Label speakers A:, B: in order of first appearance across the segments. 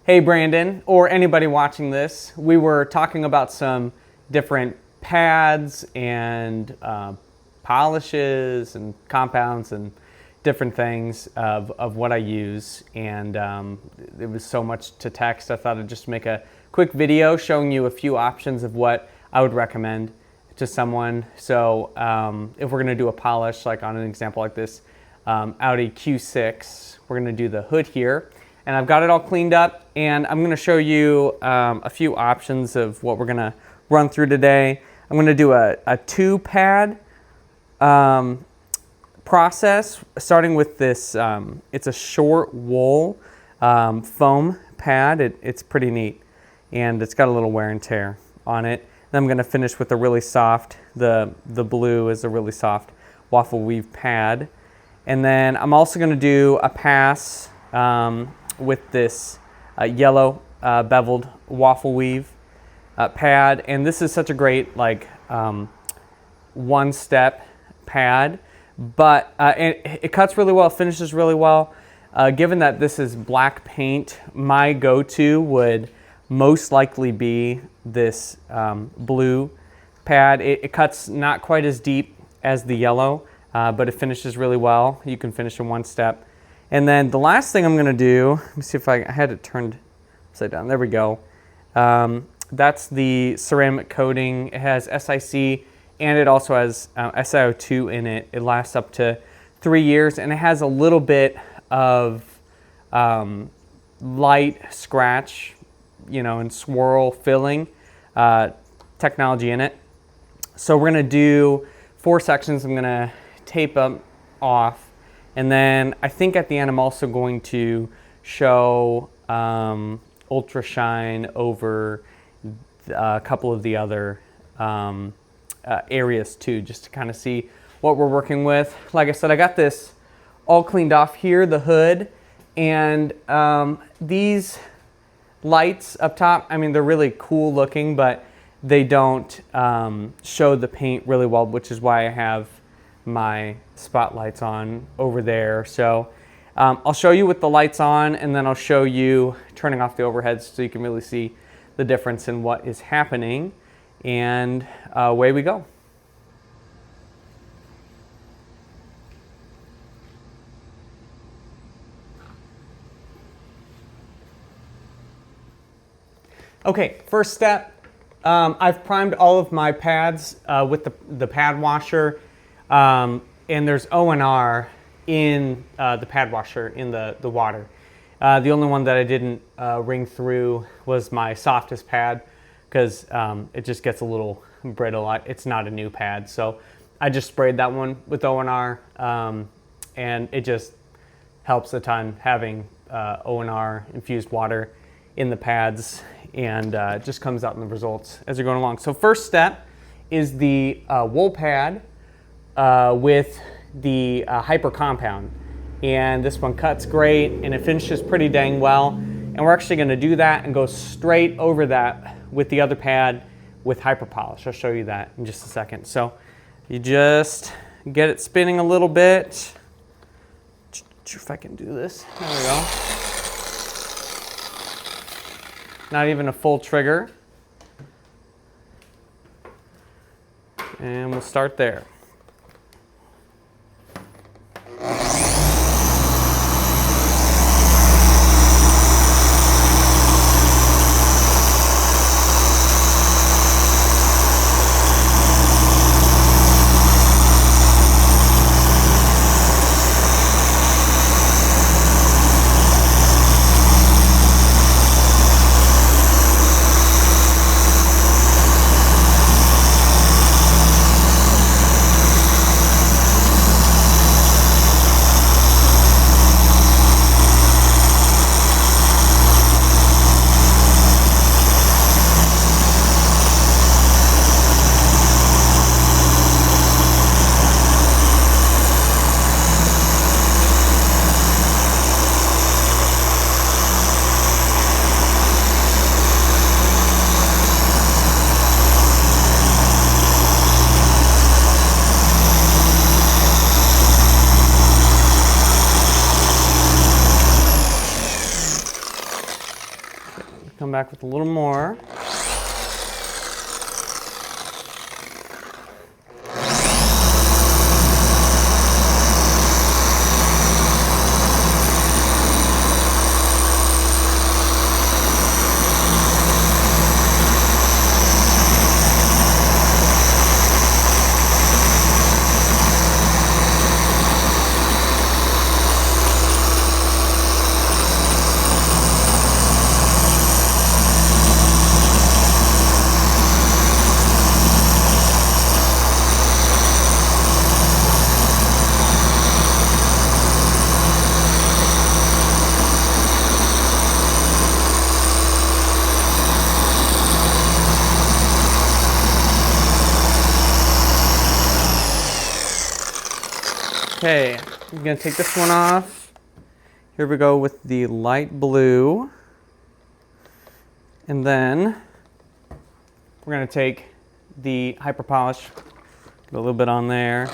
A: Hey Brandon, or anybody watching this, we were talking about some different pads and polishes and compounds and different things of what I use, and it was so much to text. I thought I'd just make a quick video showing you a few options of what I would recommend to someone. So if we're going to do a polish, like on an example like this Audi Q6, we're going to do the hood here. And I've got it all cleaned up, and I'm going to show you a few options of what we're going to run through today. I'm going to do a 2-pad process, starting with this. It's a short wool foam pad. It's pretty neat, and it's got a little wear and tear on it. Then I'm going to finish with a really soft, the blue is a really soft waffle weave pad. And then I'm also going to do a pass with this yellow beveled waffle weave pad, and this is such a great one-step pad, but it cuts really well, finishes really well. Given that this is black paint, my go-to would most likely be this blue pad. It cuts not quite as deep as the yellow, but it finishes really well. You can finish in one step. And then the last thing I'm going to do, let me see if I had it turned upside down. There we go. That's the ceramic coating. It has SIC, and it also has SiO2 in it. It lasts up to 3 years, and it has a little bit of light scratch, and swirl filling technology in it. So we're going to do 4 sections. I'm going to tape them off. And then I think at the end I'm also going to show Ultra Shine over a couple of the other areas too, just to kind of see what we're working with. Like I said, I got this all cleaned off here, the hood, and these lights up top, I mean, they're really cool looking, but they don't show the paint really well, which is why I have my spotlights on over there. So I'll show you with the lights on, and then I'll show you turning off the overheads so you can really see the difference in what is happening, and away we go. Okay, first step, I've primed all of my pads with the pad washer. And there's O&R in the pad washer in the water. The only one that I didn't wring through was my softest pad, because it just gets a little brittle. It's not a new pad, so I just sprayed that one with O&R, and it just helps a ton having O&R infused water in the pads, and it just comes out in the results as you're going along. So first step is the wool pad with the hyper compound, and this one cuts great and it finishes pretty dang well, and we're actually going to do that and go straight over that with the other pad with hyper polish. I'll show you that in just a second. So you just get it spinning a little bit. Not sure if I can do this. There we go. Not even a full trigger, and we'll start there. come back with a little more. Okay, I'm gonna take this one off. Here we go with the light blue. And then we're gonna take the hyper polish, put a little bit on there.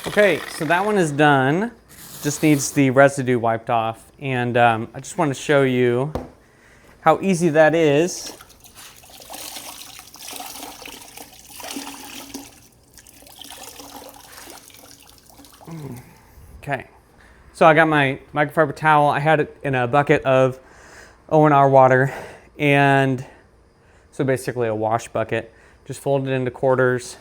A: Okay, so that one is done. Just needs the residue wiped off. And I just want to show you how easy that is. Okay, so I got my microfiber towel. I had it in a bucket of O&R water, and so basically a wash bucket. Just fold it into quarters.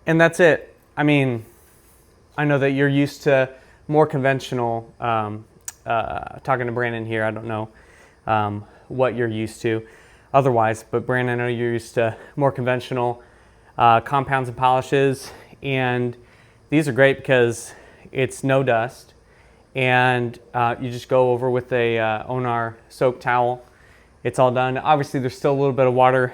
A: And that's it. I mean, I know that you're used to more conventional, talking to Brandon here, I don't know what you're used to otherwise, but Brandon, I know you're used to more conventional compounds and polishes, and these are great because it's no dust, and you just go over with a O&R soap towel. It's all done. Obviously, there's still a little bit of water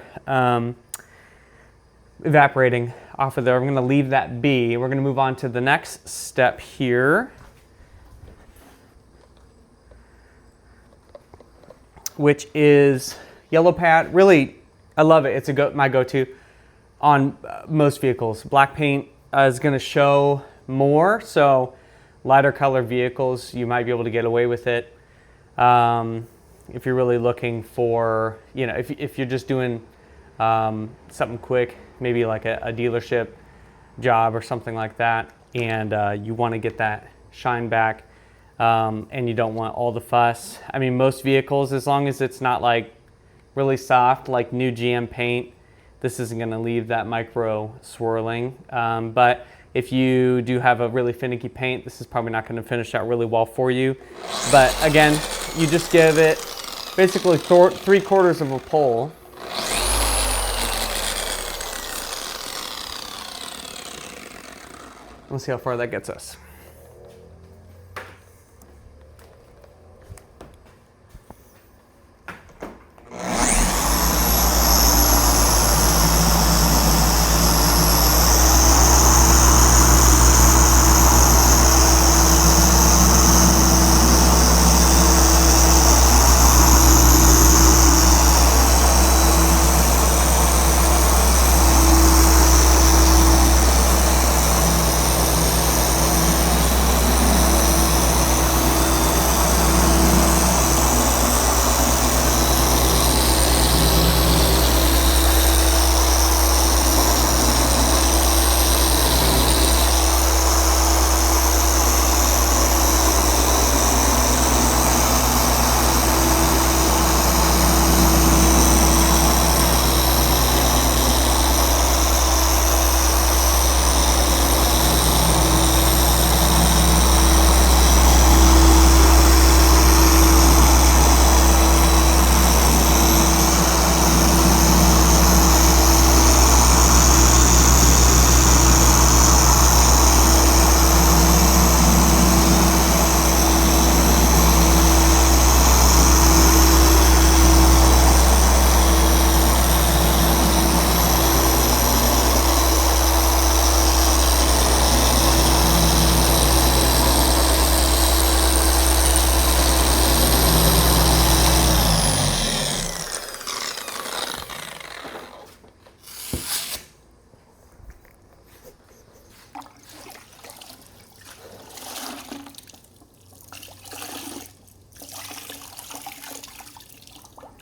A: evaporating off of there. I'm going to leave that be. We're going to move on to the next step here, which is yellow pad. Really, I love it. It's my go-to on most vehicles. Black paint is going to show more, so lighter color vehicles, you might be able to get away with it. If you're really looking for, you know, if you're just doing something quick, maybe like a dealership job or something like that, and you want to get that shine back, and you don't want all the fuss. I mean, most vehicles, as long as it's not like really soft like new GM paint, this isn't going to leave that micro swirling. But if you do have a really finicky paint, this is probably not going to finish out really well for you. But again, you just give it basically 3/4 of a pull. Let's see how far that gets us.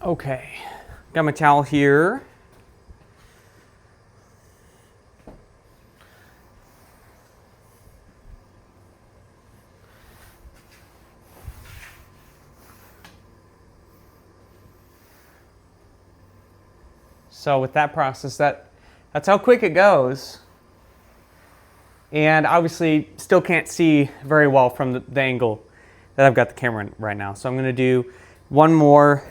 A: Okay, got my towel here. So with that process, that's how quick it goes. And obviously still can't see very well from the angle that I've got the camera in right now. So I'm gonna do one more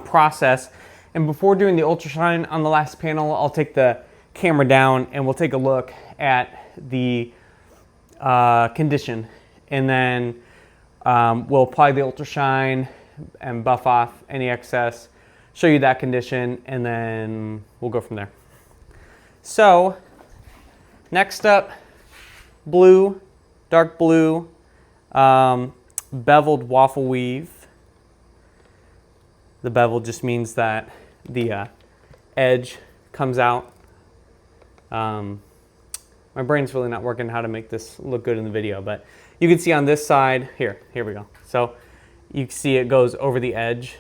A: process. And before doing the ultrashine on the last panel, I'll take the camera down and we'll take a look at the condition. And then we'll apply the ultrashine and buff off any excess, show you that condition, and then we'll go from there. So next up, blue, dark blue, beveled waffle weave. The bevel just means that the edge comes out. My brain's really not working how to make this look good in the video, but you can see on this side, here we go. So you can see it goes over the edge.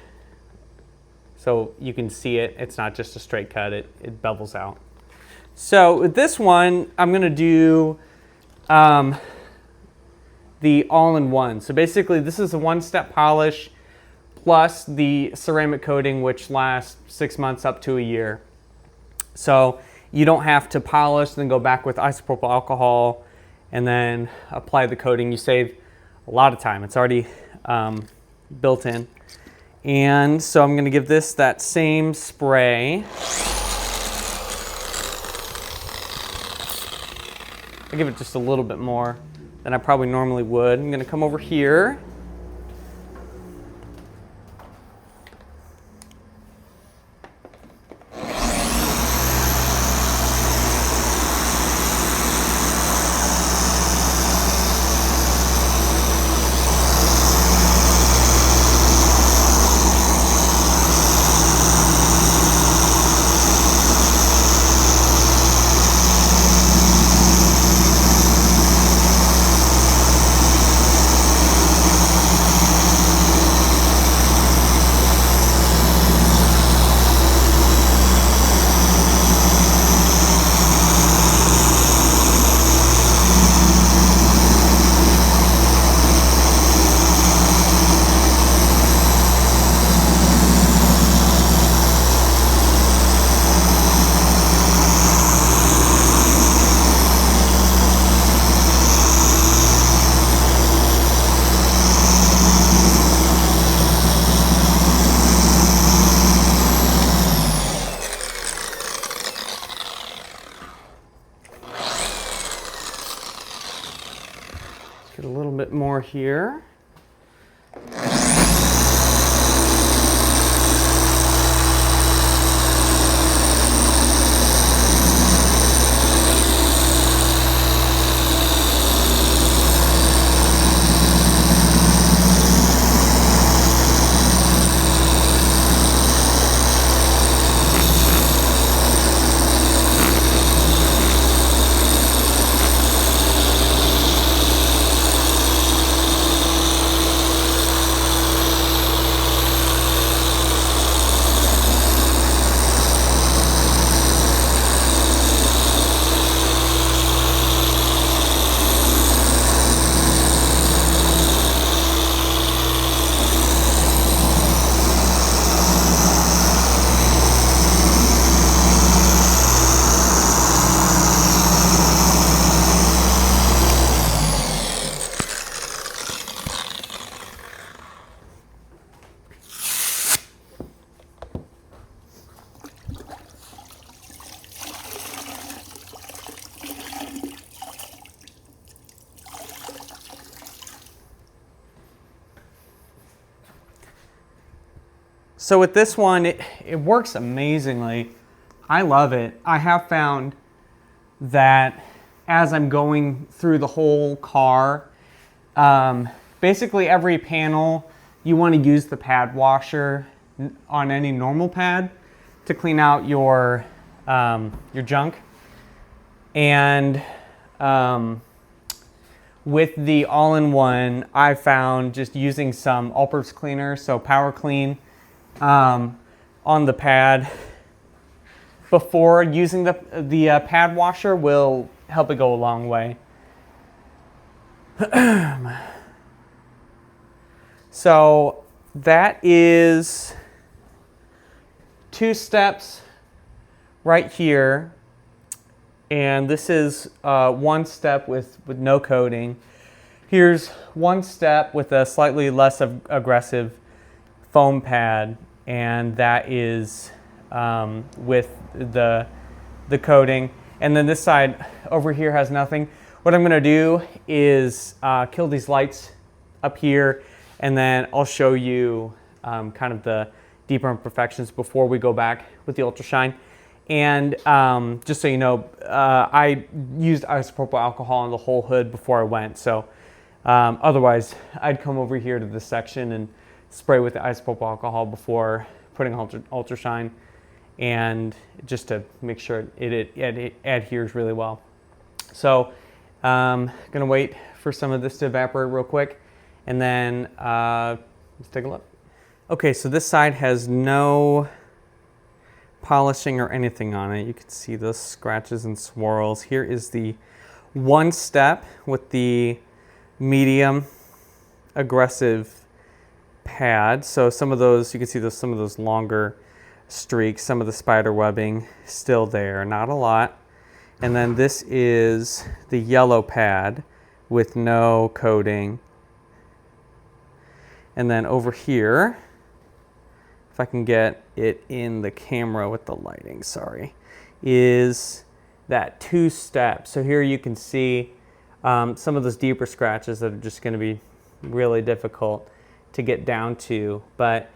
A: So you can see it, it's not just a straight cut, it bevels out. So with this one, I'm gonna do the all-in-one. So basically this is a one-step polish plus the ceramic coating, which lasts 6 months up to a year. So you don't have to polish, then go back with isopropyl alcohol and then apply the coating. You save a lot of time. It's already built in. And so I'm gonna give this that same spray. I give it just a little bit more than I probably normally would. I'm gonna come over here. Get a little bit more here. So with this one, it works amazingly. I love it. I have found that as I'm going through the whole car, basically every panel, you want to use the pad washer on any normal pad to clean out your junk. And with the all-in-one, I found just using some all-purpose cleaner, so Power Clean, on the pad before using the pad washer will help it go a long way. So that is 2 steps right here, and this is 1 step with no coating. Here's 1 step with a slightly less aggressive foam pad, and that is with the coating. And then this side over here has nothing. What I'm gonna do is kill these lights up here, and then I'll show you kind of the deeper imperfections before we go back with the Ultra Shine. And just so you know, I used isopropyl alcohol on the whole hood before I went. So otherwise, I'd come over here to this section and spray with the isopropyl alcohol before putting Ultra Shine, and just to make sure it adheres really well. So gonna wait for some of this to evaporate real quick, and then let's take a look. Okay, so this side has no polishing or anything on it. You can see those scratches and swirls. Here is the 1 step with the medium aggressive pad. So some of those, you can see some of those longer streaks, some of the spider webbing still there, not a lot. And then this is the yellow pad with no coating. And then over here, if I can get it in the camera with the lighting, sorry, is that 2 steps. So here you can see some of those deeper scratches that are just going to be really difficult to get down to, but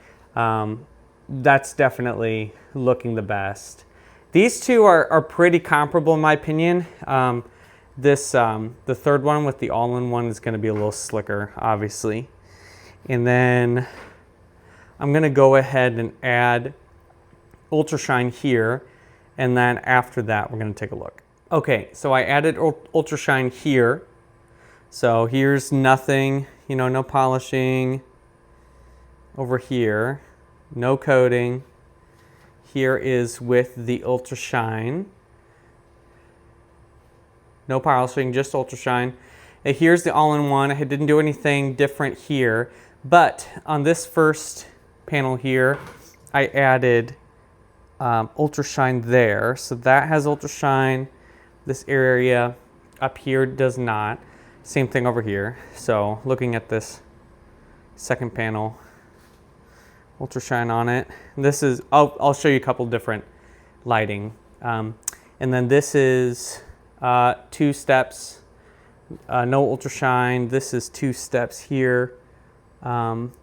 A: that's definitely looking the best. These two are pretty comparable in my opinion. The third one with the all-in-one is going to be a little slicker, obviously. And then I'm going to go ahead and add Ultra Shine here, and then after that we're going to take a look. Okay, so I added Ultra Shine here. So here's nothing, you know, no polishing. Over here, no coating. Here is with the Ultra Shine. No polishing, just Ultra Shine. And here's the all-in-one. I didn't do anything different here, but on this first panel here, I added Ultra Shine there. So that has Ultra Shine. This area up here does not. Same thing over here. So looking at this second panel, Ultra Shine on it. This is, I'll show you a couple different lighting. And then this is 2 steps, no Ultra Shine. This is 2 steps here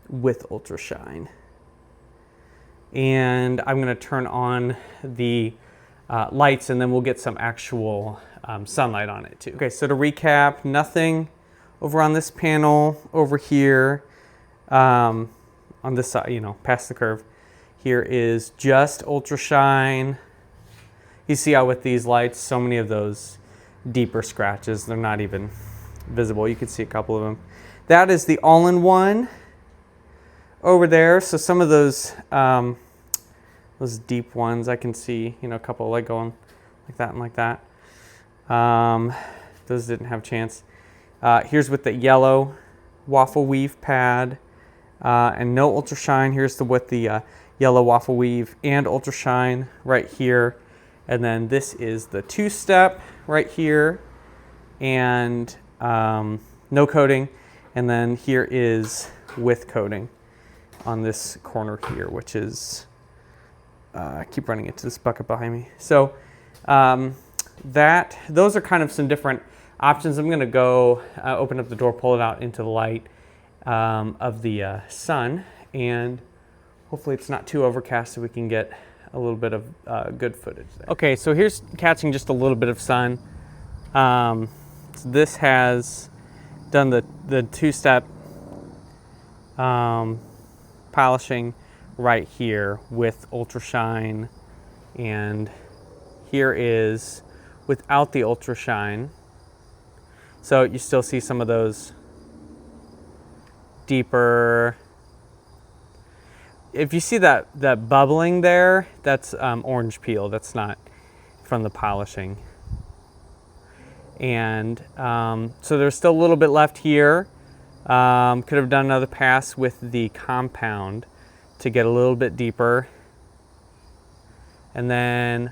A: with Ultra Shine. And I'm gonna turn on the lights, and then we'll get some actual sunlight on it too. Okay, so to recap, nothing over on this panel, over here, on this side, you know, past the curve. Here is just Ultra Shine. You see how with these lights, so many of those deeper scratches, they're not even visible. You can see a couple of them. That is the all-in-one over there. So some of those deep ones, I can see, you know, a couple like going like that and like that. Those didn't have a chance. Here's with the yellow waffle weave pad. And no Ultra Shine. Here's with the yellow waffle weave and Ultra Shine right here. And then this is the 2-step right here, and no coating. And then here is with coating on this corner here, which is, I keep running into this bucket behind me. So those are kind of some different options. I'm gonna go open up the door, pull it out into the light of the sun, and hopefully it's not too overcast so we can get a little bit of good footage there. Okay, so here's catching just a little bit of sun. So this has done the 2-step polishing right here with Ultra Shine, and here is without the Ultra Shine. So you still see some of those deeper if you see that bubbling there, that's orange peel. That's not from the polishing. And so there's still a little bit left here. Could have done another pass with the compound to get a little bit deeper. And then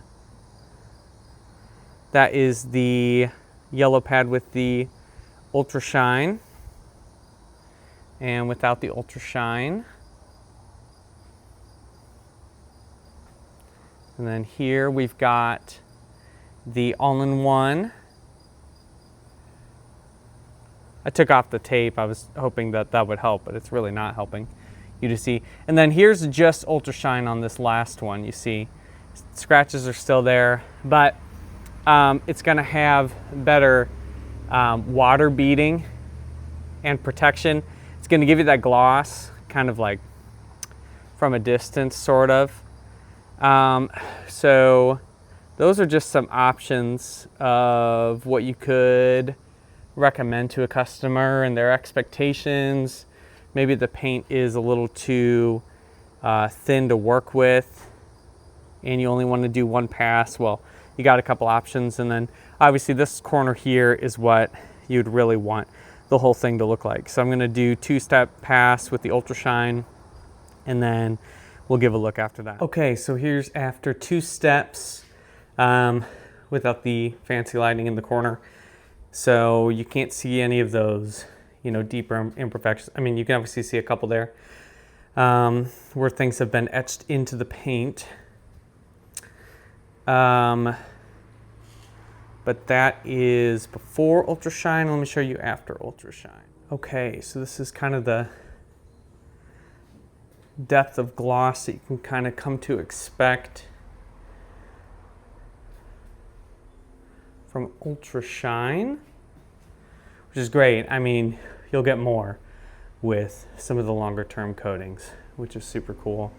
A: that is the yellow pad with the Ultra Shine. And without the Ultra Shine. And then here we've got the all-in-one. I took off the tape. I was hoping that that would help, but it's really not helping you to see. And then here's just Ultra Shine on this last one. You see, scratches are still there, but it's gonna have better water beading and protection. It's gonna give you that gloss, kind of like from a distance, sort of. So those are just some options of what you could recommend to a customer and their expectations. Maybe the paint is a little too thin to work with and you only want to do one pass. Well, you got a couple options, and then obviously this corner here is what you'd really want the whole thing to look like. So I'm going to do two-step pass with the Ultra Shine, and then we'll give a look after that. Okay, so here's after 2 steps without the fancy lighting in the corner. So you can't see any of those, you know, deeper imperfections. I mean, you can obviously see a couple there where things have been etched into the paint. But that is before Ultra Shine. Let me show you after Ultra Shine. Okay, so this is kind of the depth of gloss that you can kind of come to expect from Ultra Shine, which is great. I mean, you'll get more with some of the longer term coatings, which is super cool.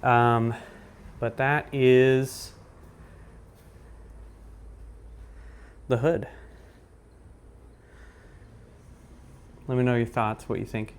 A: But that is the hood. Let me know your thoughts, what you think.